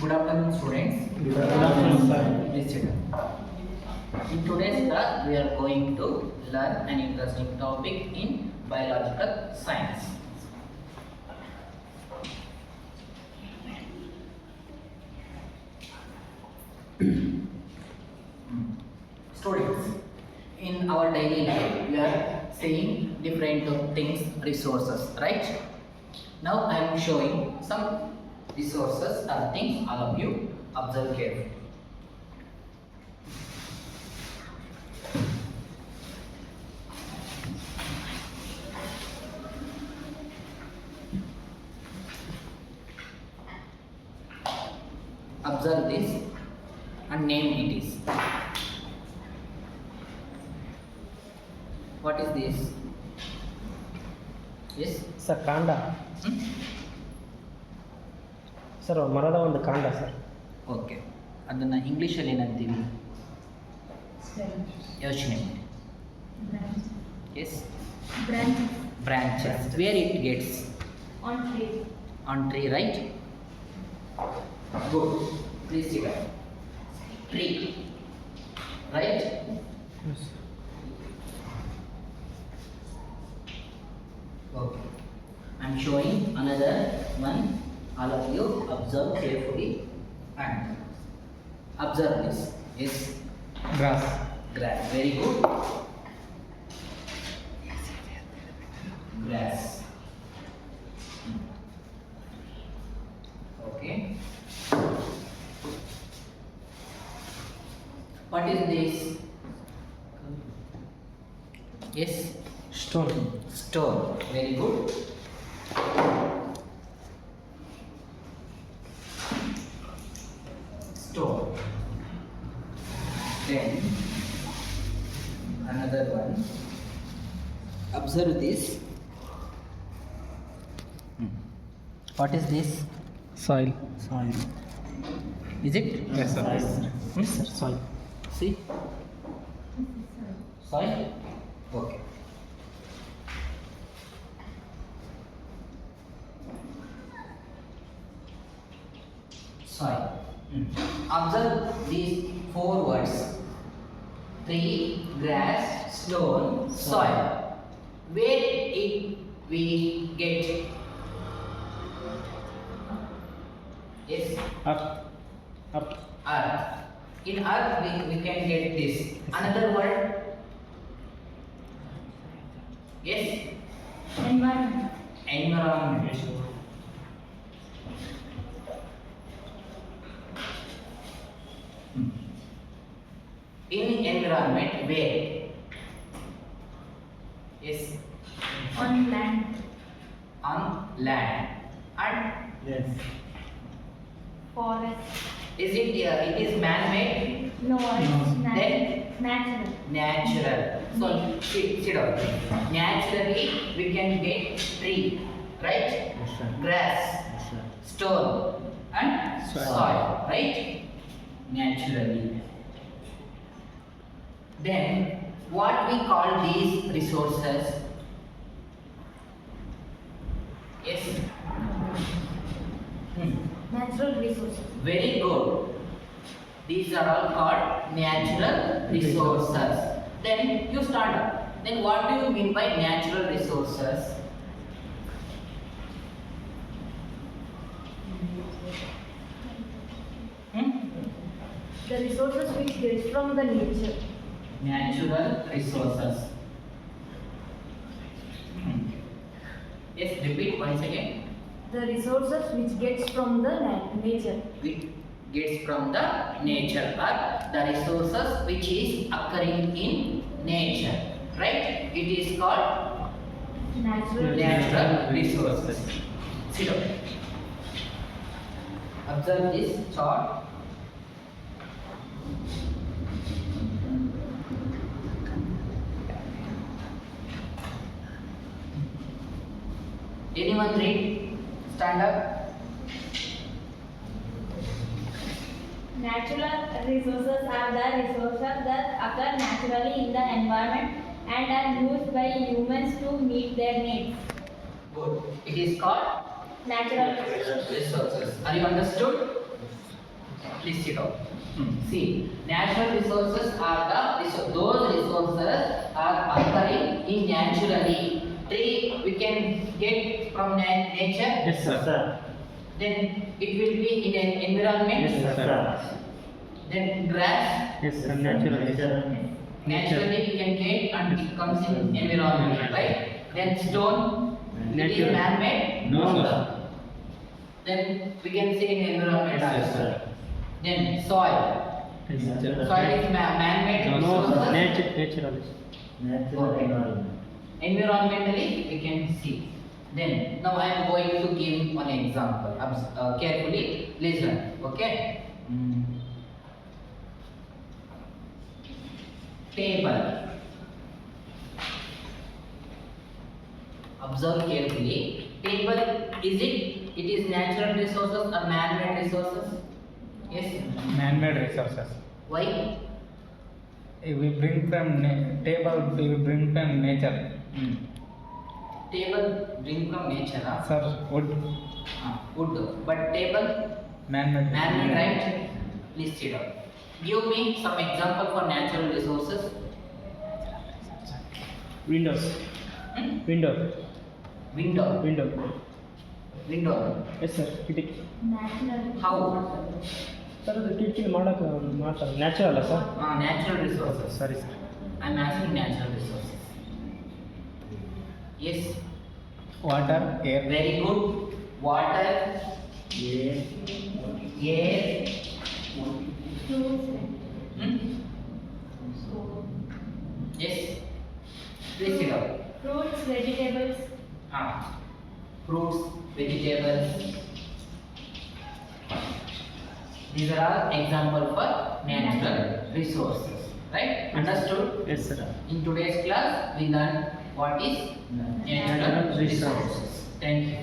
Good afternoon, students. Good afternoon, sir. Please sit down. In today's class, we are going to learn an interesting topic in biological science. Students, in our daily life, we are seeing different things, resources, right? Now I am showing some resources and things. All of you observe carefully. Observe this and name it is. What is this? Yes? Sir ಕಾಂಡ Hmm? Sir ಮರದ ಒಂದು ಕಾಂಡ sir. Okay, ಅದನ್ನು ಇಂಗ್ಲೀಷಲ್ಲಿ ಏನಂತೀವಿ? ಯೋಚನೆ ಮಾಡಿ. Yes, branches. Where it gets? On tree, right? Good. Please ಸಿಗ tree, right? Okay. I am showing another one. All of you observe carefully and observe this. Is grass. grass. Very good. Grass. Okay. What is this? Yes. Stone. Stone. Very good. Stone. Then another one. Observe this. What is this? Soil. Soil. Is it? Yes, sir. Hmm? Sir soil. See? Soil? Okay. Soil. Observe these four words: tree, grass, stone, soil. Where it we get? Yes, earth. Earth. earth. In earth we can get this. Another word? Yes, environment. In environment, where? Yes, On land. on land. And Yes. Forest. is it? It is man-made, No, it's Then? natural. natural. So sit down. Naturally, we can get tree, right? Yes, sir. Grass, Yes, sir. stone, and Soil. soil, right? Naturally. Then, what we call these resources? Yes. Natural resources. Very good. These are all called natural resources. Then you start up. Then what do you mean by natural resources? The resources which get from the nature. Natural resources. Yes, repeat once again. The resources which gets from the nature. It gets from the nature, or the resources which is occurring in nature, right? It is called Natural. natural resources. Sit down. Observe this chart. Anyone read? Stand up. Natural resources are the resources that occur naturally in the environment and are used by humans to meet their needs. Good. It is called Natural resources. Are you understood? Please sit down. See, natural resources are those resources are occurring in naturally. Tree we can get from nature. Yes, sir. Then it will be in an environment. Yes, sir. Then grass. Yes, sir. Naturally. Naturally we can get and it comes in environment, right? Then stone. It is Natural. man-made. No, sir. Then we can see in environment. Yes, sir. Then soil. Yes, sir. Soil is man-made. No, resources. sir. Naturally. Okay. Environmentally we can see. Then now I am going to give one example. Carefully listen. Okay. Table. Observe carefully. Table, it is natural resources or man-made resources? Yes. Man-made resources. Why? We bring from table. We bring from nature. Table bring from nature, huh? Sir, wood. Wood. But table Man-made. man-made, right? Please sit down. Give me some example for natural resources. Windows. Hmm? Window. Window. Window. Window. Yes, sir. ಕಿಟಕಿ. Natural. How? Sir ಅದು ಕಿಟಕಿ ಮಾಡೋಕೆ ಮಾಡ್ತಾರೆ natural sir Natural resources. ಸರಿ sir I'm asking natural resources. Yes. Water air Very good. Water, air. Fruits. Hmm? Yes. Please sit down. Fruits, vegetables. Fruits, vegetables. These are all example for natural resources. Right? Understood? Yes sir In today's class, we learned what is natural resources. Thank you.